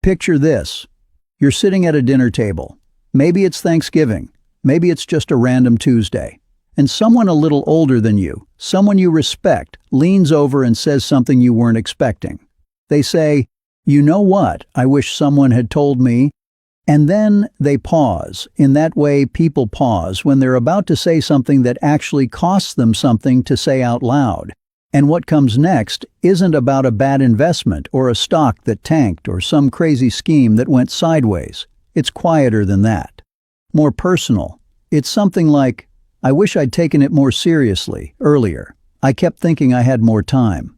Picture this. You're sitting at a dinner table. Maybe it's Thanksgiving. Maybe it's just a random Tuesday. And someone a little older than you, someone you respect, leans over and says something you weren't expecting. They say, "You know what, I wish someone had told me." And then they pause. In that way, people pause when they're about to say something that actually costs them something to say out loud. And what comes next isn't about a bad investment or a stock that tanked or some crazy scheme that went sideways. It's quieter than that. More personal. It's something like, "I wish I'd taken it more seriously earlier. I kept thinking I had more time."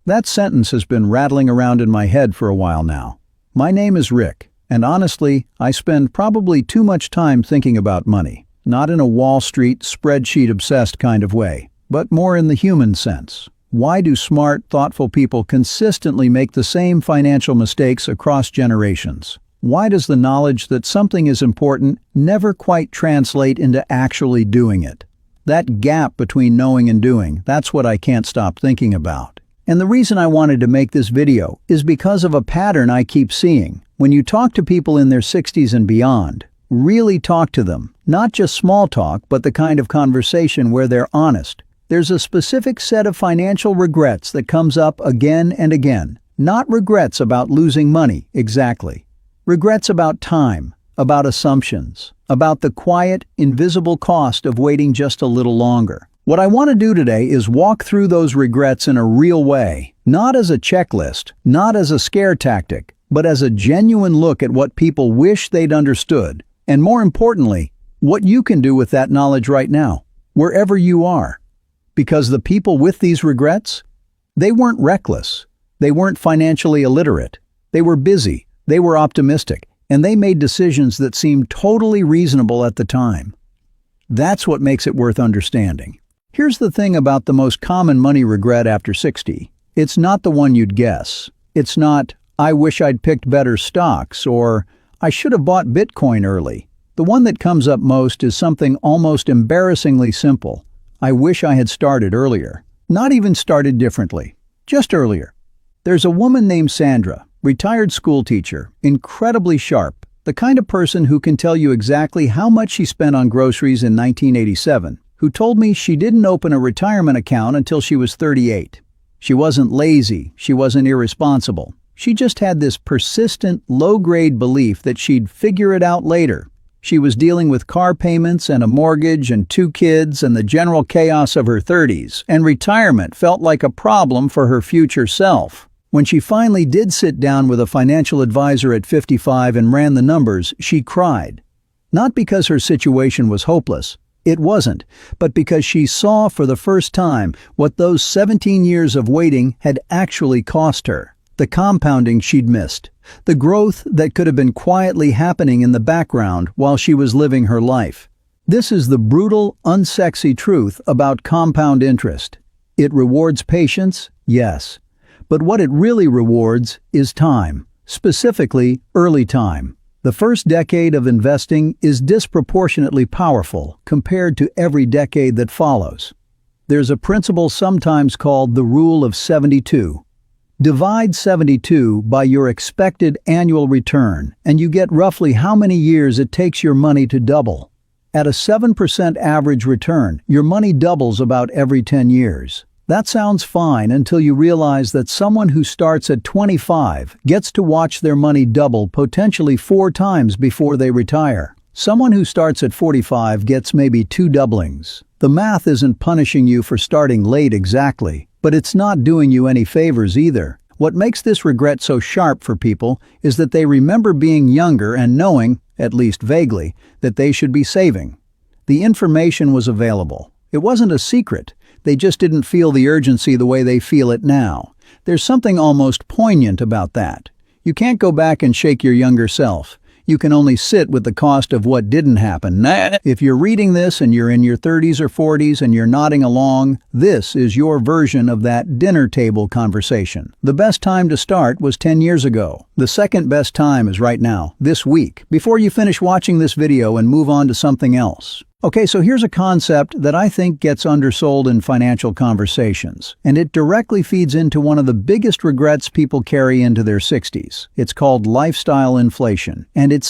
That sentence has been rattling around in my head for a while now. My name is Rick, and honestly, I spend probably too much time thinking about money. Not in a Wall Street, spreadsheet-obsessed kind of way, but more in the human sense. Why do smart, thoughtful people consistently make the same financial mistakes across generations? Why does the knowledge that something is important never quite translate into actually doing it? That gap between knowing and doing, that's what I can't stop thinking about. And the reason I wanted to make this video is because of a pattern I keep seeing. When you talk to people in their 60s and beyond, really talk to them, not just small talk, but the kind of conversation where they're honest. There's a specific set of financial regrets that comes up again and again. Not regrets about losing money, exactly. Regrets about time, about assumptions, about the quiet, invisible cost of waiting just a little longer. What I want to do today is walk through those regrets in a real way, not as a checklist, not as a scare tactic, but as a genuine look at what people wish they'd understood, and more importantly, what you can do with that knowledge right now, wherever you are. Because the people with these regrets, they weren't reckless, they weren't financially illiterate, they were busy, they were optimistic, and they made decisions that seemed totally reasonable at the time. That's what makes it worth understanding. Here's the thing about the most common money regret after 60. It's not the one you'd guess. It's not, "I wish I'd picked better stocks," or "I should have bought Bitcoin early." The one that comes up most is something almost embarrassingly simple. "I wish I had started earlier." Not even started differently, just earlier. There's a woman named Sandra, retired school teacher, incredibly sharp, the kind of person who can tell you exactly how much she spent on groceries in 1987, who told me she didn't open a retirement account until she was 38. She wasn't lazy, she wasn't irresponsible. She just had this persistent, low-grade belief that she'd figure it out later. She was dealing with car payments and a mortgage and 2 kids and the general chaos of her 30s, and retirement felt like a problem for her future self. When she finally did sit down with a financial advisor at 55 and ran the numbers, she cried. Not because her situation was hopeless. It wasn't, but because she saw for the first time what those 17 years of waiting had actually cost her. The compounding she'd missed. The growth that could have been quietly happening in the background while she was living her life. This is the brutal, unsexy truth about compound interest. It rewards patience, yes. But what it really rewards is time, specifically early time. The first decade of investing is disproportionately powerful compared to every decade that follows. There's a principle sometimes called the Rule of 72. Divide 72 by your expected annual return, and you get roughly how many years it takes your money to double. At a 7% average return, your money doubles about every 10 years. That sounds fine until you realize that someone who starts at 25 gets to watch their money double potentially 4 times before they retire. Someone who starts at 45 gets maybe 2 doublings. The math isn't punishing you for starting late exactly, but it's not doing you any favors either. What makes this regret so sharp for people is that they remember being younger and knowing, at least vaguely, that they should be saving. The information was available. It wasn't a secret. They just didn't feel the urgency the way they feel it now. There's something almost poignant about that. You can't go back and shake your younger self. You can only sit with the cost of what didn't happen. If you're reading this and you're in your 30s or 40s and you're nodding along, this is your version of that dinner table conversation. The best time to start was 10 years ago. The second best time is right now, this week, before you finish watching this video and move on to something else. Okay, so here's a concept that I think gets undersold in financial conversations, and it directly feeds into one of the biggest regrets people carry into their 60s. It's called lifestyle inflation, and it's